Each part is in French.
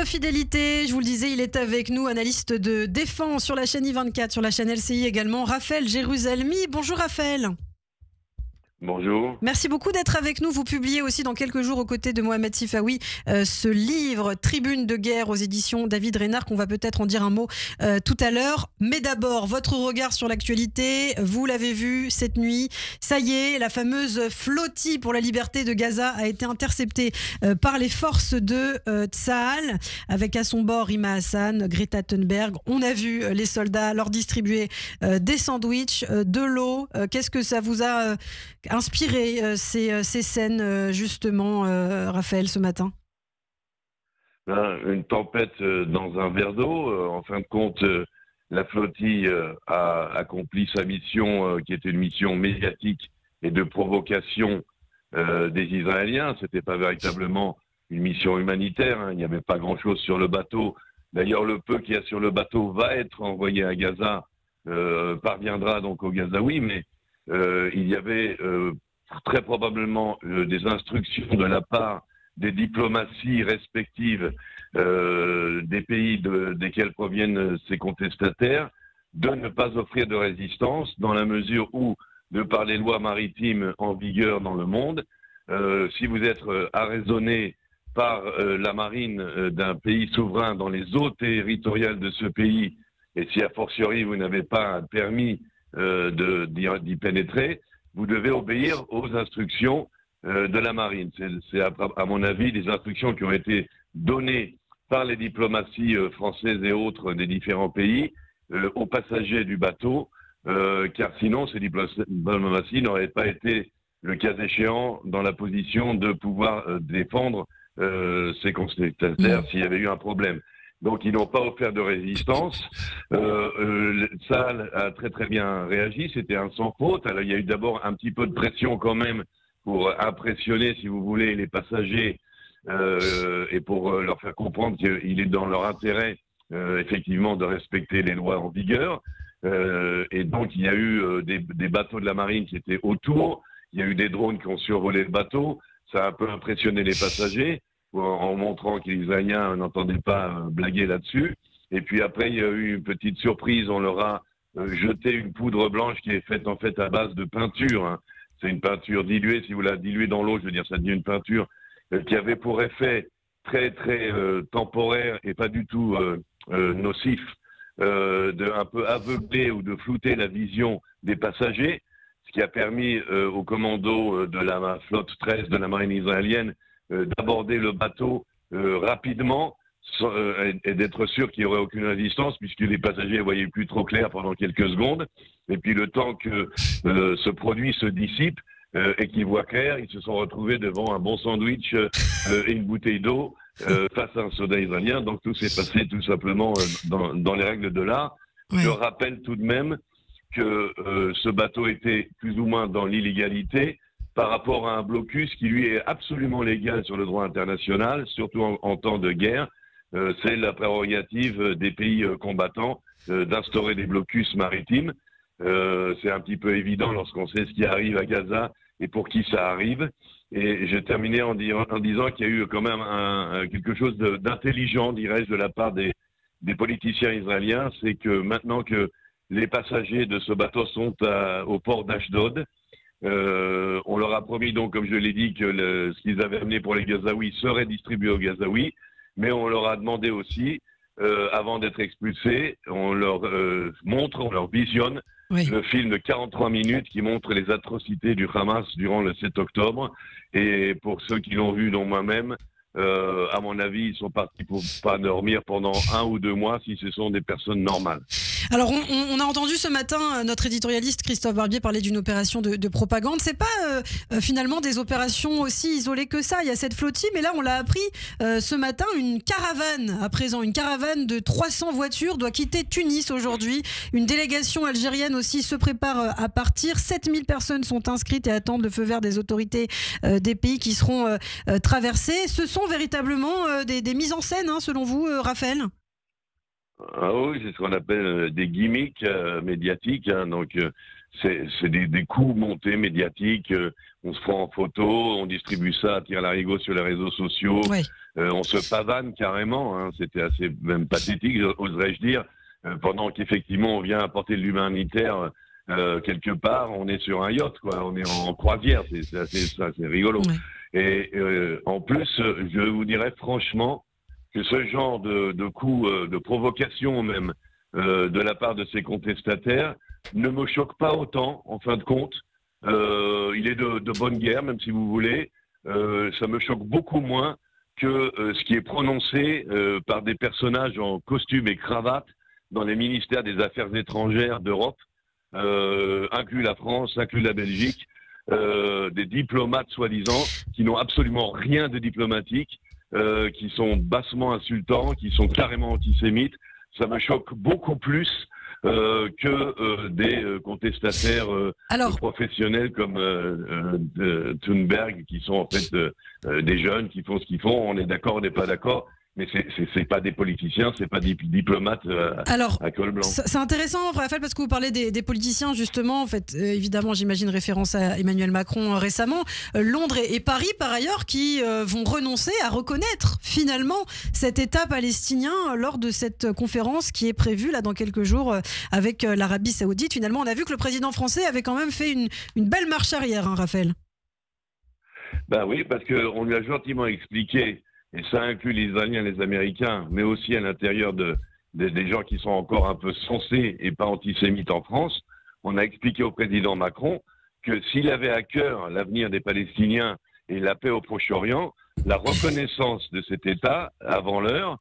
fidélité, je vous le disais, il est avec nous, analyste de défense sur la chaîne I24, sur la chaîne LCI également, Raphaël Jérusalemi. Bonjour Raphaël. Bonjour. Merci beaucoup d'être avec nous. Vous publiez aussi dans quelques jours aux côtés de Mohamed Sifawi ce livre Tribune de guerre aux éditions David Reynard, qu'on va peut-être en dire un mot tout à l'heure. Mais d'abord, votre regard sur l'actualité. Vous l'avez vu cette nuit, ça y est, la fameuse flottille pour la liberté de Gaza a été interceptée par les forces de Tsahal, avec à son bord Rima Hassan, Greta Thunberg. On a vu les soldats leur distribuer des sandwichs, de l'eau. Qu'est-ce que ça vous a inspiré ces scènes justement, Raphaël, ce matin? Une tempête dans un verre d'eau. En fin de compte, la flottille a accompli sa mission, qui était une mission médiatique et de provocation des Israéliens. C'était pas véritablement une mission humanitaire, hein. Il n'y avait pas grand-chose sur le bateau. D'ailleurs, le peu qu'il y a sur le bateau va être envoyé à Gaza, parviendra donc au Gazaouis, mais il y avait très probablement des instructions de la part des diplomaties respectives des pays desquels proviennent ces contestataires, de ne pas offrir de résistance, dans la mesure où, de par les lois maritimes en vigueur dans le monde, si vous êtes arraisonné par la marine d'un pays souverain dans les eaux territoriales de ce pays, et si a fortiori vous n'avez pas un permis d'y pénétrer, vous devez obéir aux instructions de la marine. C'est à mon avis des instructions qui ont été données par les diplomaties françaises et autres des différents pays aux passagers du bateau, car sinon ces diplomaties n'auraient pas été, le cas échéant, dans la position de pouvoir défendre ces contestataires s'il y avait eu un problème. Donc ils n'ont pas offert de résistance. Ça a très bien réagi, c'était un sans faute. Alors il y a eu d'abord un petit peu de pression quand même pour impressionner, si vous voulez, les passagers et pour leur faire comprendre qu'il est dans leur intérêt effectivement de respecter les lois en vigueur. Et donc il y a eu des bateaux de la marine qui étaient autour, il y a eu des drones qui ont survolé le bateau, ça a un peu impressionné les passagers, en montrant que les Israéliens n'entendaient pas blaguer là-dessus. Et puis après, il y a eu une petite surprise, on leur a jeté une poudre blanche qui est faite en fait à base de peinture, hein. C'est une peinture diluée, si vous la diluez dans l'eau, je veux dire, ça devient une peinture qui avait pour effet très temporaire et pas du tout nocif, de un peu aveugler ou de flouter la vision des passagers, ce qui a permis au commando de la flotte 13 de la marine israélienne d'aborder le bateau rapidement et d'être sûr qu'il n'y aurait aucune résistance, puisque les passagers ne voyaient plus trop clair pendant quelques secondes. Et puis le temps que ce produit se dissipe et qu'ils voient clair, ils se sont retrouvés devant un bon sandwich et une bouteille d'eau face à un soldat israélien. Donc tout s'est passé tout simplement dans les règles de l'art. Oui. Je rappelle tout de même que ce bateau était plus ou moins dans l'illégalité par rapport à un blocus qui lui est absolument légal sur le droit international, surtout en temps de guerre. C'est la prérogative des pays combattants d'instaurer des blocus maritimes. C'est un petit peu évident lorsqu'on sait ce qui arrive à Gaza et pour qui ça arrive. Et j'ai terminé en disant qu'il y a eu quand même quelque chose d'intelligent, dirais-je, de la part des politiciens israéliens. C'est que maintenant que les passagers de ce bateau sont au port d'Ashdod, on leur a promis donc, comme je l'ai dit, que ce qu'ils avaient amené pour les Gazaouis serait distribué aux Gazaouis, mais on leur a demandé aussi, avant d'être expulsés, on leur montre, on leur visionne le film de 43 minutes qui montre les atrocités du Hamas durant le 7 octobre. Et pour ceux qui l'ont vu, dont moi-même, à mon avis, ils sont partis pour pas dormir pendant 1 ou 2 mois si ce sont des personnes normales. Alors, on a entendu ce matin notre éditorialiste Christophe Barbier parler d'une opération de propagande. C'est pas finalement des opérations aussi isolées que ça. Il y a cette flottille, mais là, on l'a appris ce matin, une caravane, à présent, une caravane de 300 voitures doit quitter Tunis aujourd'hui. Une délégation algérienne aussi se prépare à partir. 7000 personnes sont inscrites et attendent le feu vert des autorités des pays qui seront traversés. Ce sont véritablement des mises en scène, hein, selon vous, Raphaël? Ah oui, c'est ce qu'on appelle des gimmicks médiatiques, hein. Donc c'est des coups montés médiatiques. On se prend en photo, on distribue ça à tir larigot sur les réseaux sociaux. Oui. On se pavane carrément, hein, c'était assez même pathétique, oserais-je dire, pendant qu'effectivement on vient apporter de l'humanitaire quelque part, on est sur un yacht, quoi, on est en croisière, c'est rigolo. Ouais. Et en plus, je vous dirais franchement que ce genre de coup, de provocation même, de la part de ces contestataires ne me choque pas autant, en fin de compte. Il est de bonne guerre, même si vous voulez. Ça me choque beaucoup moins que ce qui est prononcé par des personnages en costume et cravate dans les ministères des Affaires étrangères d'Europe, inclus la France, inclus la Belgique, des diplomates soi-disant qui n'ont absolument rien de diplomatique, qui sont bassement insultants, qui sont carrément antisémites. Ça me choque beaucoup plus que des contestataires professionnels comme Thunberg, qui sont en fait des jeunes qui font ce qu'ils font. On est d'accord, on n'est pas d'accord. Mais c'est pas des politiciens, c'est pas des diplomates à col blanc. C'est intéressant, Raphaël, parce que vous parlez des politiciens, justement. En fait, évidemment, j'imagine référence à Emmanuel Macron récemment. Londres et Paris, par ailleurs, qui vont renoncer à reconnaître finalement cet État palestinien lors de cette conférence qui est prévue là dans quelques jours avec l'Arabie Saoudite. Finalement, on a vu que le président français avait quand même fait une belle marche arrière, hein, Raphaël. Ben oui, parce qu'on lui a gentiment expliqué. Et ça inclut les Israéliens et les Américains, mais aussi à l'intérieur des gens qui sont encore un peu sensés et pas antisémites en France. On a expliqué au président Macron que s'il avait à cœur l'avenir des Palestiniens et la paix au Proche-Orient, la reconnaissance de cet État, avant l'heure,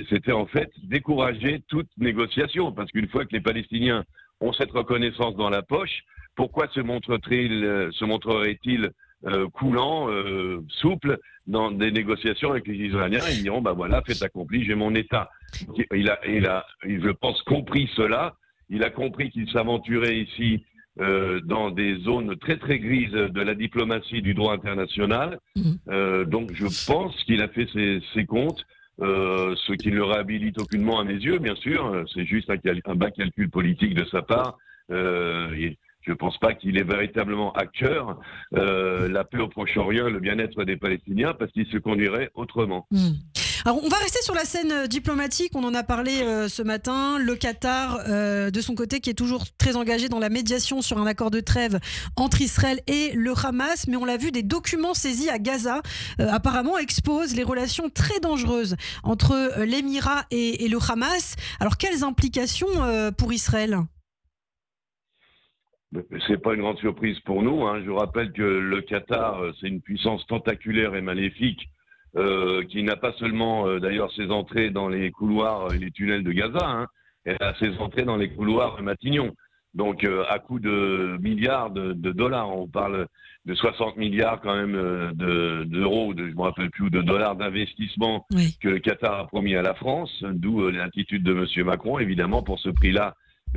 c'était en fait décourager toute négociation. Parce qu'une fois que les Palestiniens ont cette reconnaissance dans la poche, pourquoi se montrerait-il coulant, souple dans des négociations avec les Israéliens? Ils diront, bah voilà, fait accompli, j'ai mon État. Il a, je pense, compris cela. Il a compris qu'il s'aventurait ici dans des zones très très grises de la diplomatie du droit international. Donc je pense qu'il a fait ses comptes, ce qui ne le réhabilite aucunement à mes yeux, bien sûr. C'est juste un bas calcul politique de sa part. Je ne pense pas qu'il est véritablement à cœur la paix au Proche-Orient, le bien-être des Palestiniens, parce qu'il se conduirait autrement. Alors, on va rester sur la scène diplomatique. On en a parlé ce matin. Le Qatar, de son côté, qui est toujours très engagé dans la médiation sur un accord de trêve entre Israël et le Hamas. Mais on l'a vu, des documents saisis à Gaza, apparemment, exposent les relations très dangereuses entre l'Émirat et le Hamas. Alors, quelles implications pour Israël ? C'est pas une grande surprise pour nous, hein. Je rappelle que le Qatar, c'est une puissance tentaculaire et maléfique qui n'a pas seulement d'ailleurs ses entrées dans les couloirs et les tunnels de Gaza, hein. Elle a ses entrées dans les couloirs de Matignon. Donc à coût de milliards de dollars, on parle de 60 milliards quand même d'euros, je ne me rappelle plus, ou de dollars d'investissement que le Qatar a promis à la France, d'où l'attitude de M. Macron, évidemment, pour ce prix-là,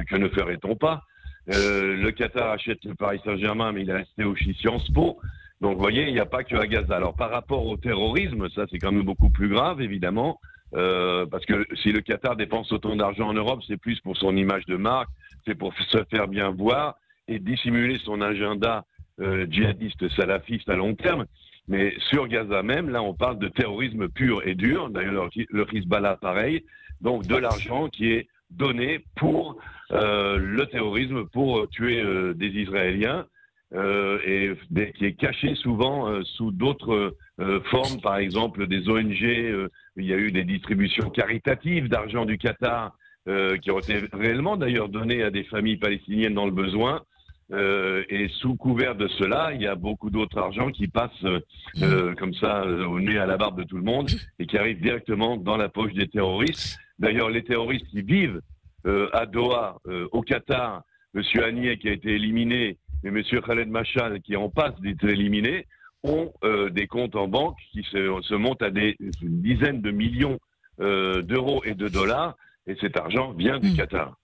que ne ferait-on pas? Le Qatar achète le Paris Saint-Germain, mais il est resté au Sciences Po. Donc, vous voyez, il n'y a pas que à Gaza. Alors, par rapport au terrorisme, ça, c'est quand même beaucoup plus grave, évidemment, parce que si le Qatar dépense autant d'argent en Europe, c'est plus pour son image de marque, c'est pour se faire bien voir et dissimuler son agenda djihadiste salafiste à long terme. Mais sur Gaza même, là, on parle de terrorisme pur et dur. D'ailleurs, le Hezbollah, pareil. Donc, de l'argent qui est donné pour le terrorisme, pour tuer des Israéliens, qui est caché souvent sous d'autres formes, par exemple des ONG. Il y a eu des distributions caritatives d'argent du Qatar qui ont été réellement d'ailleurs données à des familles palestiniennes dans le besoin. Et sous couvert de cela, il y a beaucoup d'autres argent qui passe comme ça au nez à la barbe de tout le monde et qui arrive directement dans la poche des terroristes. D'ailleurs, les terroristes qui vivent à Doha, au Qatar, M. Haniyeh qui a été éliminé, et M. Khaled Mashal qui est en passe d'être éliminé, ont des comptes en banque qui se montent à des dizaines de millions d'euros et de dollars, et cet argent vient du Qatar.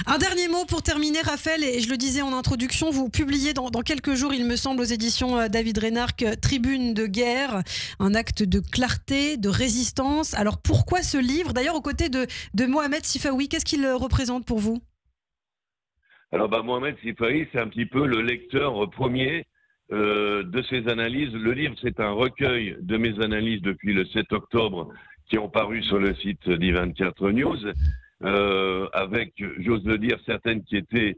Un dernier mot pour terminer, Raphaël, et je le disais en introduction, vous publiez dans quelques jours, il me semble, aux éditions David Reynark, Tribune de guerre, un acte de clarté, de résistance. Alors pourquoi ce livre, d'ailleurs aux côtés de Mohamed Sifawi, qu'est-ce qu'il représente pour vous? Alors Mohamed Sifawi, c'est un petit peu le lecteur premier de ces analyses. Le livre, c'est un recueil de mes analyses depuis le 7 octobre qui ont paru sur le site d'I24 News, avec, j'ose le dire, certaines qui étaient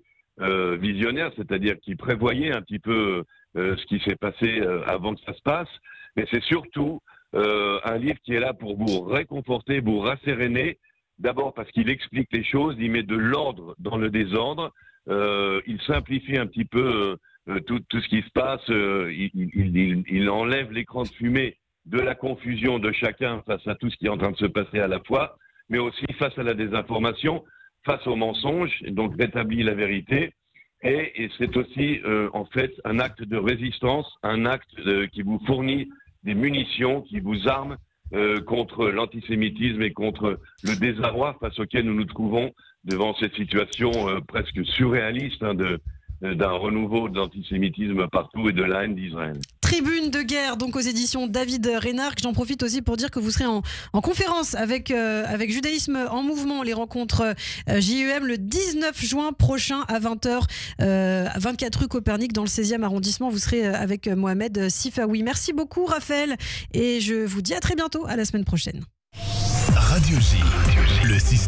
visionnaires, c'est-à-dire qui prévoyaient un petit peu ce qui s'est passé avant que ça se passe. Mais c'est surtout un livre qui est là pour vous réconforter, vous rasséréner. D'abord parce qu'il explique les choses, il met de l'ordre dans le désordre, il simplifie un petit peu tout ce qui se passe, il enlève l'écran de fumée de la confusion de chacun face à tout ce qui est en train de se passer à la fois, mais aussi face à la désinformation, face aux mensonges, donc rétablit la vérité. Et c'est aussi en fait un acte de résistance, un acte qui vous fournit des munitions, qui vous arme contre l'antisémitisme et contre le désarroi face auquel nous nous trouvons devant cette situation presque surréaliste d'un renouveau de l'antisémitisme partout et de la haine d'Israël. Tribune de guerre, donc aux éditions David Reynard. J'en profite aussi pour dire que vous serez en conférence avec Judaïsme en mouvement, les rencontres JEM, le 19 juin prochain à 20h, à 24 rue Copernic dans le 16e arrondissement. Vous serez avec Mohamed Sifawi. Merci beaucoup Raphaël et je vous dis à très bientôt, à la semaine prochaine. Radio J, le système.